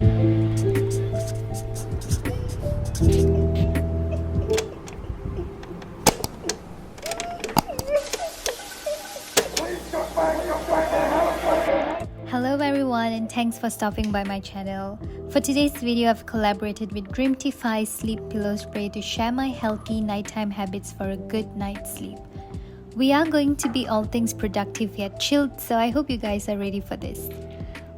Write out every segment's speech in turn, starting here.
Hello everyone, and thanks for stopping by my channel. For today's video, I've collaborated with Dreamtify Sleep Pillow Spray to share my healthy nighttime habits for a good night's sleep. We are going to be all things productive yet chilled, so I hope you guys are ready for this.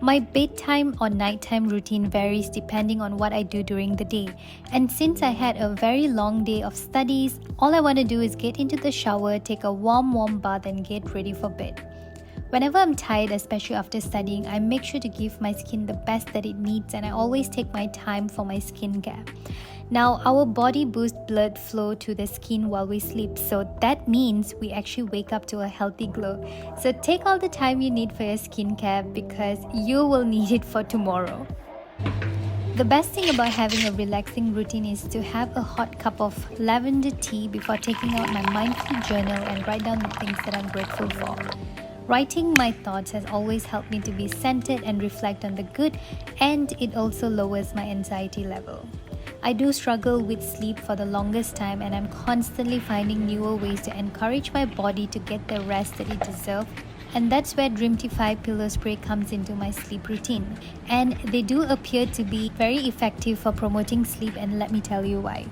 My bedtime or nighttime routine varies depending on what I do during the day, and since I had a very long day of studies, all I want to do is get into the shower, take a warm bath and get ready for bed. Whenever I'm tired, especially after studying, I make sure to give my skin the best that it needs, and I always take my time for my skincare. Now, our body boosts blood flow to the skin while we sleep, so that means we actually wake up to a healthy glow. So take all the time you need for your skincare because you will need it for tomorrow. The best thing about having a relaxing routine is to have a hot cup of lavender tea before taking out my mindful journal and write down the things that I'm grateful for. Writing my thoughts has always helped me to be centered and reflect on the good, and it also lowers my anxiety level. I do struggle with sleep for the longest time, and I'm constantly finding newer ways to encourage my body to get the rest that it deserves. And that's where Dreamtify Pillow Spray comes into my sleep routine. And they do appear to be very effective for promoting sleep, and let me tell you why.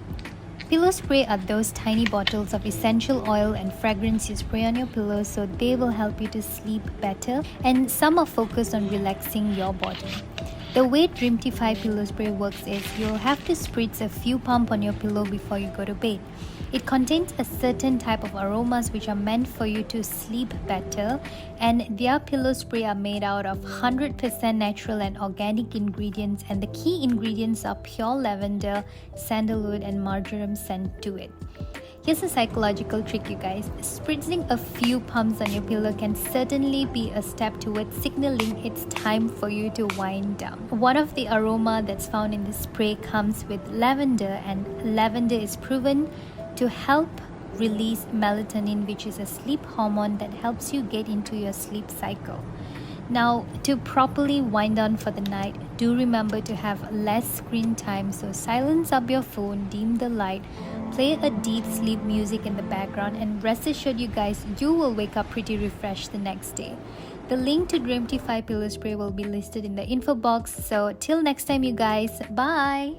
Pillow spray are those tiny bottles of essential oil and fragrance you spray on your pillows, so they will help you to sleep better, and some are focused on relaxing your body. The way Dreamtify Pillow Spray works is you'll have to spritz a few pumps on your pillow before you go to bed. It contains a certain type of aromas which are meant for you to sleep better, and their pillow spray are made out of 100% natural and organic ingredients, and the key ingredients are pure lavender, sandalwood and marjoram scent to it. Here's a psychological trick, you guys. Spritzing a few pumps on your pillow can certainly be a step towards signaling it's time for you to wind down. One of the aroma that's found in this spray comes with lavender, and lavender is proven to help release melatonin, which is a sleep hormone that helps you get into your sleep cycle. Now, to properly wind down for the night, do remember to have less screen time, so silence up your phone, dim the light, play a deep sleep music in the background, and rest assured you guys, you will wake up pretty refreshed the next day. The link to Dreamtify Pillow Spray will be listed in the info box, so till next time you guys, bye!